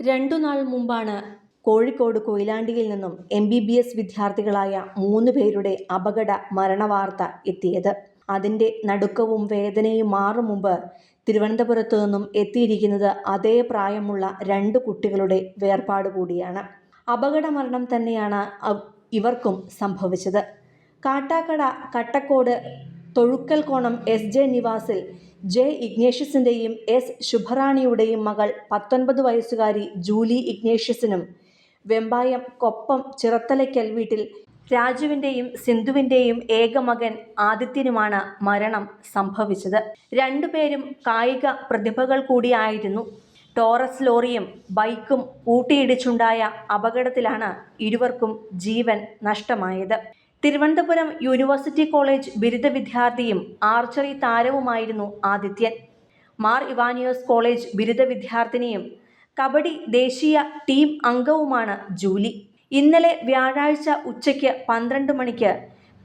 രണ്ടു നാൾ മുമ്പാണ് കോഴിക്കോട് കൊയിലാണ്ടിയിൽ നിന്നും MBBS വിദ്യാർത്ഥികളായ 3 പേരുടെ അപകട മരണവാർത്ത എത്തിയത്. അതിൻ്റെ നടുക്കവും വേദനയും മാറും മുമ്പ് തിരുവനന്തപുരത്തു നിന്നും എത്തിയിരിക്കുന്നത് അതേ പ്രായമുള്ള 2 കുട്ടികളുടെ വേർപാട് കൂടിയാണ്. അപകട മരണം തന്നെയാണ് ഇവർക്കും സംഭവിച്ചത്. Kattakada Kattakode തൊഴുക്കൽകോണം SJ നിവാസിൽ J ഇഗ്നേഷ്യസിൻ്റെയും S ശുഭറാണിയുടെയും മകൾ 19 വയസ്സുകാരി ജൂലി ഇഗ്നേഷ്യസിനും വെമ്പായം കൊപ്പം ചിറത്തലയ്ക്കൽ വീട്ടിൽ രാജുവിൻ്റെയും സിന്ധുവിൻ്റെയും ഏക മകൻ ആദിത്യനുമാണ് മരണം സംഭവിച്ചത്. 2 പേരും കായിക പ്രതിഭകൾ കൂടിയായിരുന്നു. ടോറസ് ലോറിയും ബൈക്കും കൂട്ടിയിടിച്ചുണ്ടായ അപകടത്തിലാണ് ഇരുവർക്കും ജീവൻ നഷ്ടമായത്. തിരുവനന്തപുരം യൂണിവേഴ്സിറ്റി കോളേജ് ബിരുദ വിദ്യാർത്ഥിയും ആർച്ചറി താരവുമായിരുന്നു ആദിത്യൻ. മാർ ഇവാനിയോസ് കോളേജ് ബിരുദ വിദ്യാർത്ഥിനിയും കബഡി ദേശീയ ടീം അംഗവുമാണ് ജൂലി. ഇന്നലെ വ്യാഴാഴ്ച ഉച്ചയ്ക്ക് 12 മണിക്ക്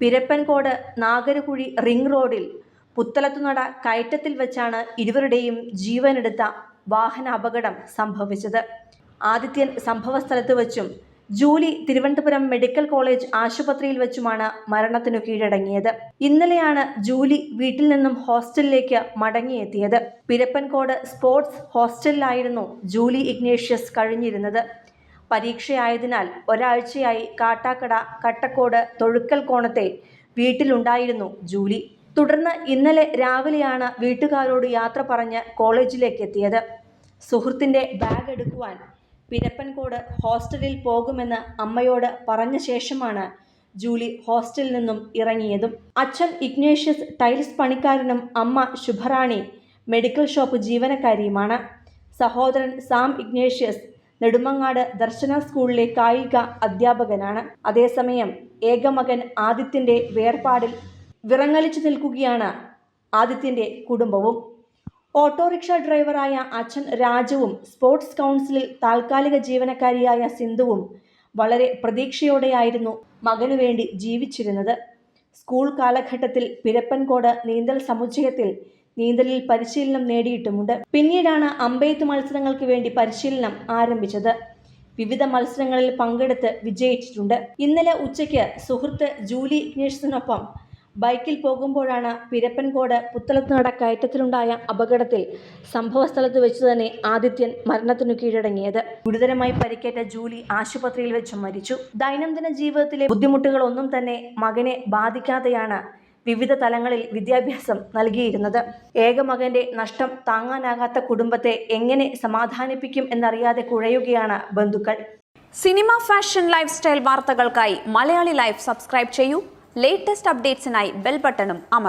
പിരപ്പൻകോട് നാഗരകുഴി റിംഗ് റോഡിൽ പുത്തലത്തുനട കയറ്റത്തിൽ വെച്ചാണ് ഇരുവരുടെയും ജീവനെടുത്ത വാഹനാപകടം സംഭവിച്ചത്. ആദിത്യൻ സംഭവസ്ഥലത്ത് വച്ചും ജൂലി തിരുവനന്തപുരം മെഡിക്കൽ കോളേജ് ആശുപത്രിയിൽ വെച്ചുമാണ് മരണത്തിനു കീഴടങ്ങിയത്. ഇന്നലെയാണ് ജൂലി വീട്ടിൽ നിന്നും ഹോസ്റ്റലിലേക്ക് മടങ്ങിയെത്തിയത്. പിരപ്പൻകോട് സ്പോർട്സ് ഹോസ്റ്റലിലായിരുന്നു ജൂലി ഇഗ്നേഷ്യസ് കഴിഞ്ഞിരുന്നത്. പരീക്ഷയായതിനാൽ ഒരാഴ്ചയായി കാട്ടാക്കട കട്ടക്കോട് തൊഴുക്കൽകോണത്തെ വീട്ടിലുണ്ടായിരുന്നു ജൂലി. തുടർന്ന് ഇന്നലെ രാവിലെയാണ് വീട്ടുകാരോട് യാത്ര പറഞ്ഞ് കോളേജിലേക്ക് എത്തിയത്. സുഹൃത്തിൻ്റെ ബാഗ് എടുക്കുവാൻ പിരപ്പൻകോട് ഹോസ്റ്റലിൽ പോകുമെന്ന് അമ്മയോട് പറഞ്ഞ ശേഷമാണ് ജൂലി ഹോസ്റ്റലിൽ നിന്നും ഇറങ്ങിയതും. അച്ഛൻ ഇഗ്നേഷ്യസ് ടൈൽസ് പണിക്കാരനും അമ്മ ശുഭറാണി മെഡിക്കൽ ഷോപ്പ് ജീവനക്കാരിയുമാണ്. സഹോദരൻ സാം ഇഗ്നേഷ്യസ് നെടുമങ്ങാട് ദർശന സ്കൂളിലെ കായിക അധ്യാപകനാണ്. അതേസമയം ഏകമകൻ ആദിത്യൻ്റെ വേർപാടിൽ വിറങ്ങലിച്ചു നിൽക്കുകയാണ് ആദിത്യൻ്റെ കുടുംബവും. ഓട്ടോറിക്ഷ ഡ്രൈവറായ അച്ഛൻ രാജുവും സ്പോർട്സ് കൗൺസിലിൽ താൽക്കാലിക ജീവനക്കാരിയായ സിന്ധുവും വളരെ പ്രതീക്ഷയോടെയായിരുന്നു മകനു വേണ്ടി ജീവിച്ചിരുന്നത്. സ്കൂൾ കാലഘട്ടത്തിൽ പിരപ്പൻകോട് നീന്തൽ സമുച്ചയത്തിൽ നീന്തലിൽ പരിശീലനം നേടിയിട്ടുമുണ്ട്. പിന്നീടാണ് അമ്പെയ്ത്ത് മത്സരങ്ങൾക്ക് വേണ്ടി പരിശീലനം ആരംഭിച്ചത്. വിവിധ മത്സരങ്ങളിൽ പങ്കെടുത്ത് വിജയിച്ചിട്ടുണ്ട്. ഇന്നലെ ഉച്ചയ്ക്ക് സുഹൃത്ത് ജൂലി ഇഗ്നേഷ്യസിനൊപ്പം ബൈക്കിൽ പോകുമ്പോഴാണ് പിരപ്പൻകോട് പുത്തലത്തുനട കയറ്റത്തിലുണ്ടായ അപകടത്തിൽ സംഭവസ്ഥലത്ത് വെച്ച് തന്നെ ആദിത്യൻ മരണത്തിനു കീഴടങ്ങിയത്. ഗുരുതരമായി പരിക്കേറ്റ ജൂലി ആശുപത്രിയിൽ വെച്ച് മരിച്ചു. ദൈനംദിന ജീവിതത്തിലെ ബുദ്ധിമുട്ടുകളൊന്നും തന്നെ മകനെ ബാധിക്കാതെയാണ് വിവിധ തലങ്ങളിൽ വിദ്യാഭ്യാസം നൽകിയിരുന്നത്. ഏകമകന്റെ നഷ്ടം താങ്ങാനാകാത്ത കുടുംബത്തെ എങ്ങനെ സമാധാനിപ്പിക്കും എന്നറിയാതെ കുഴയുകയാണ് ബന്ധുക്കൾ. സിനിമ, ഫാഷൻ, ലൈഫ് സ്റ്റൈൽ വാർത്തകൾക്കായി മലയാളി ലൈഫ് സബ്സ്ക്രൈബ് ചെയ്യൂ. ലേറ്റസ്റ്റ് അപ്ഡേറ്റ്സിനായി ബെൽ ബട്ടണും അമർത്തുക.